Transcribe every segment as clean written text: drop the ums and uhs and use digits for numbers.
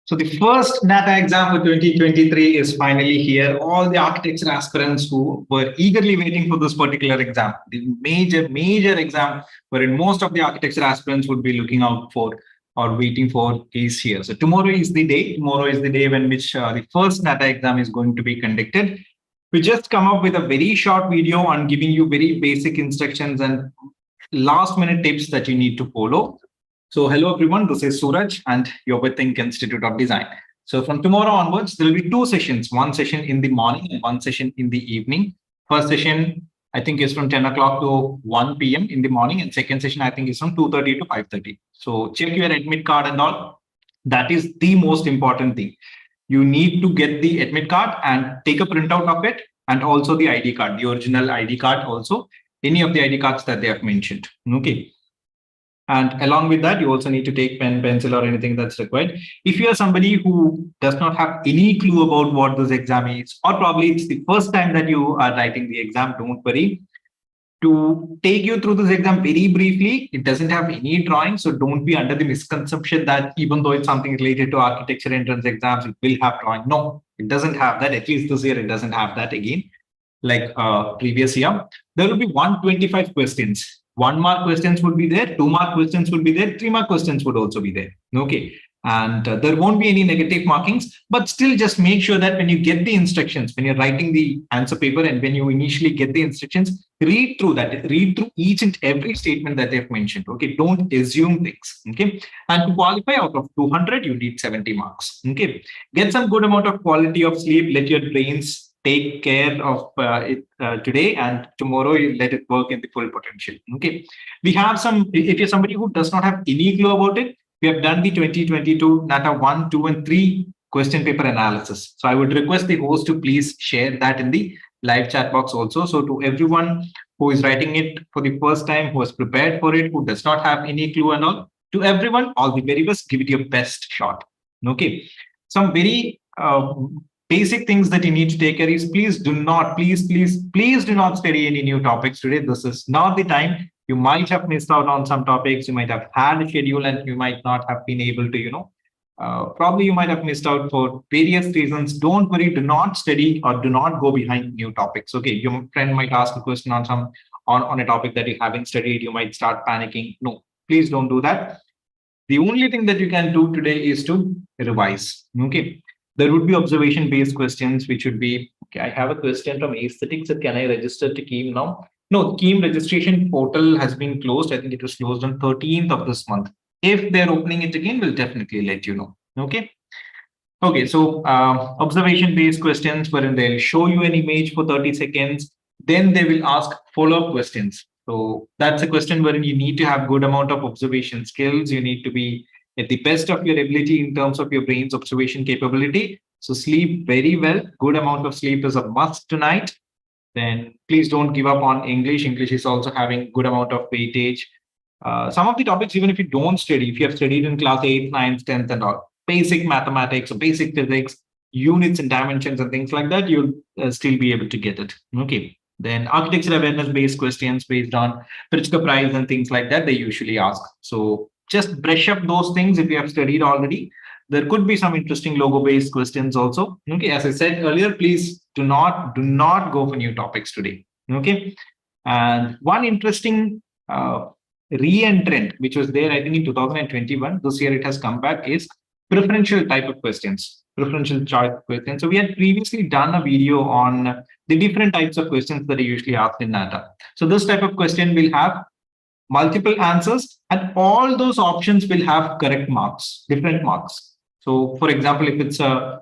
So the first Nata exam for 2023 is finally here. All the architecture aspirants who were eagerly waiting for this particular exam, the major exam wherein most of the architecture aspirants would be looking out for or waiting for is here. So tomorrow is the day. Tomorrow is the day when which the first Nata exam is going to be conducted. We just come up with a very short video on giving you very basic instructions and last minute tips that you need to follow. So hello everyone, this is Suraj and you're with Think Institute of Design. So from tomorrow onwards, there will be two sessions, one session in the morning and one session in the evening. First session, I think is from 10 o'clock to 1 p.m. in the morning, and second session, I think is from 2:30 to 5:30. So check your admit card and all. That is the most important thing. You need to get the admit card and take a printout of it, and also the ID card, the original ID card also, any of the ID cards that they have mentioned. Okay. And along with that, you also need to take pen, pencil, or anything that's required. If you are somebody who does not have any clue about what this exam is, or probably it's the first time that you are writing the exam, don't worry. To take you through this exam very briefly, it doesn't have any drawing. So don't be under the misconception that even though it's something related to architecture entrance exams, it will have drawing. No, it doesn't have that. At least this year, it doesn't have that again. Like previous year, there will be 125 questions. 1 mark questions would be there, 2 mark questions would be there, 3 mark questions would also be there. Okay. And there won't be any negative markings, but still just make sure that when you get the instructions, when you're writing the answer paper and when you initially get the instructions, read through that, read through each and every statement that they've mentioned. Okay. Don't assume things. Okay. And to qualify out of 200, you need 70 marks. Okay. Get some good amount of quality of sleep. Let your brains take care of it today, and tomorrow you let it work in the full potential. Okay. We have some, if you're somebody who does not have any clue about it, we have done the 2022 Nata 1, 2, and 3 question paper analysis. So I would request the host to please share that in the live chat box also. So to everyone who is writing it for the first time, who has prepared for it, who does not have any clue and all, to everyone, all the very best, give it your best shot. Okay. Some very basic things that you need to take care is please do not study any new topics today. This is not the time. You might have missed out on some topics. You might have had a schedule and you might not have been able to, probably you might have missed out for various reasons. Don't worry, do not study or do not go behind new topics. Okay, your friend might ask a question on a topic that you haven't studied. You might start panicking. No, please don't do that. The only thing that you can do today is to revise. Okay. There would be observation-based questions, which would be, okay, I have a question from aesthetics. So can I register to KEAM now? No, KEAM registration portal has been closed. I think it was closed on 13th of this month. If they're opening it again, we'll definitely let you know. Okay. Okay, so observation-based questions wherein they'll show you an image for 30 seconds. Then they will ask follow-up questions. So that's a question wherein you need to have good amount of observation skills. You need to be at the best of your ability in terms of your brain's observation capability. So sleep very well. Good amount of sleep is a must tonight. Then please don't give up on English. English is also having good amount of weightage. Some of the topics, even if you don't study, if you have studied in class 8th, 9th, 10th and all, basic mathematics or basic physics, units and dimensions and things like that, you'll still be able to get it. Okay. Then architecture awareness based questions based on Pritzker Prize and things like that, they usually ask. So just brush up those things if you have studied already. There could be some interesting logo-based questions also. Okay, as I said earlier, please do not go for new topics today. Okay, and one interesting re-entrant, which was there, I think in 2021, this year it has come back, is preferential type of questions, preferential choice questions. So we had previously done a video on the different types of questions that are usually asked in Nata. So this type of question will have multiple answers, and all those options will have correct marks, different marks. So, for example, if it's a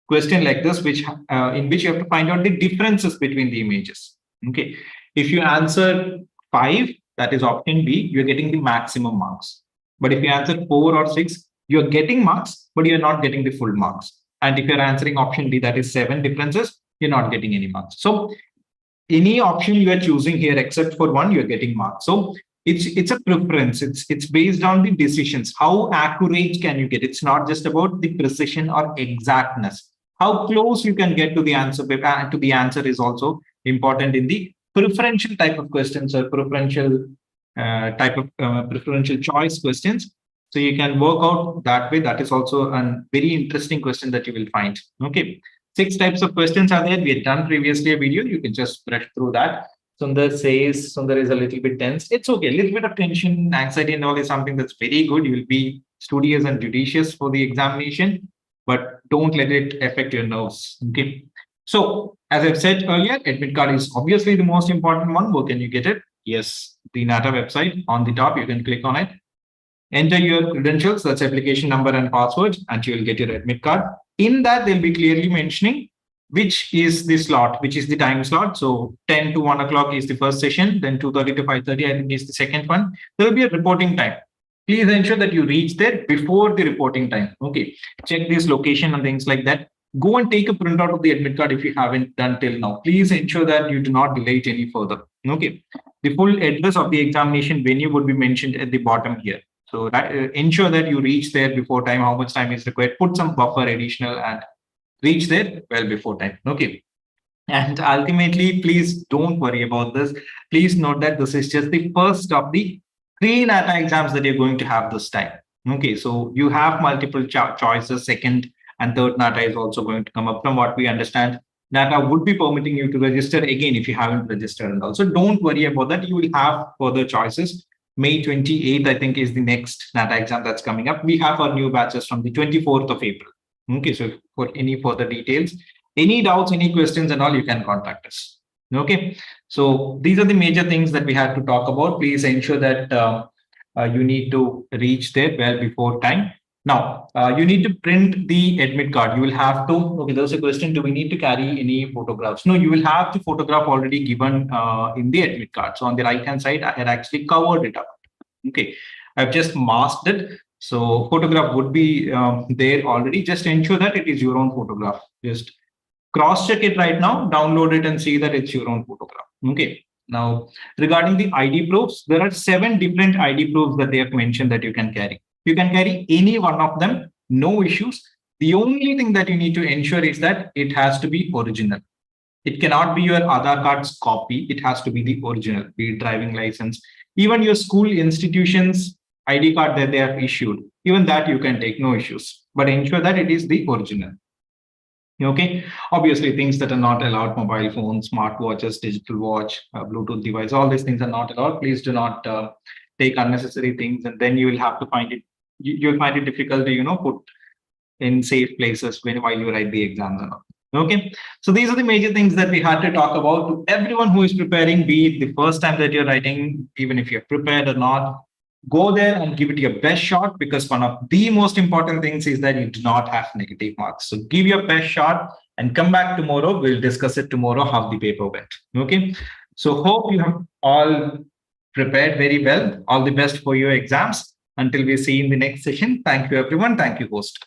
question like this, which in which you have to find out the differences between the images. Okay, if you answer 5, that is option B, you're getting the maximum marks. But if you answer 4 or 6, you're getting marks, but you're not getting the full marks. And if you're answering option D, that is 7 differences, you're not getting any marks. So any option you are choosing here, except for 1, you're getting marks. So it's a preference. It's based on the decisions. How accurate can you get? It's not just about the precision or exactness. How close you can get to the answer is also important in the preferential type of questions or preferential type of preferential choice questions. So you can work out that way. That is also a very interesting question that you will find. Okay. 6 types of questions are there. We had done previously a video. You can just brush through that. Sundar says Sundar is a little bit tense. It's okay. A little bit of tension, anxiety, and all is something that's very good. You will be studious and judicious for the examination, but don't let it affect your nerves. Okay. So, as I've said earlier, admit card is obviously the most important one. Where can you get it? Yes, the Nata website on the top. You can click on it. Enter your credentials, that's application number and password, and you will get your admit card. In that, they'll be clearly mentioning which is the slot, which is the time slot. So 10 to 1 o'clock is the first session, then 2:30 to 5:30, I think, is the second one. There will be a reporting time. Please ensure that you reach there before the reporting time. Okay, check this location and things like that. Go and take a printout of the admit card if you haven't done till now. Please ensure that you do not delay it any further. Okay, the full address of the examination venue would be mentioned at the bottom here. So that, ensure that you reach there before time, how much time is required, put some buffer additional and reach there well before time. Okay. And ultimately, please don't worry about this. Please note that this is just the first of the 3 Nata exams that you're going to have this time. Okay. So you have multiple choices. Second and third Nata is also going to come up. From what we understand, Nata would be permitting you to register again if you haven't registered. And also don't worry about that. You will have further choices. May 28th, I think, is the next Nata exam that's coming up. We have our new batches from the 24th of April. Okay, so for any further details, any doubts, any questions and all, you can contact us. Okay, so these are the major things that we had to talk about. Please ensure that you need to reach there well before time. Now, you need to print the admit card. You will have to, okay, there's a question, do we need to carry any photographs? No, you will have the photograph already given in the admit card. So on the right-hand side, I had actually covered it up. Okay, I've just masked it. So photograph would be there already. Just ensure that it is your own photograph. Just cross-check it right now, download it and see that it's your own photograph. Okay. Now, regarding the ID proofs, there are 7 different ID proofs that they have mentioned that you can carry. You can carry any one of them, no issues. The only thing that you need to ensure is that it has to be original. It cannot be your Aadhaar card's copy. It has to be the original, be it driving license, even your school institution's ID card that they have issued. Even that you can take, no issues. But ensure that it is the original. Okay, obviously things that are not allowed, mobile phones, smartwatches, digital watch, Bluetooth device, all these things are not allowed. Please do not take unnecessary things, and then you will have to find it. You'll find it difficult to put in safe places while you write the exams and all. Okay, so these are the major things that we had to talk about. To everyone who is preparing, be it the first time that you're writing, even if you're prepared or not, go there and give it your best shot, because one of the most important things is that you do not have negative marks. So give your best shot and come back tomorrow. We'll discuss it tomorrow, how the paper went. Okay, so hope you have all prepared very well. All the best for your exams. Until we see you in the next session. Thank you, everyone. Thank you, host.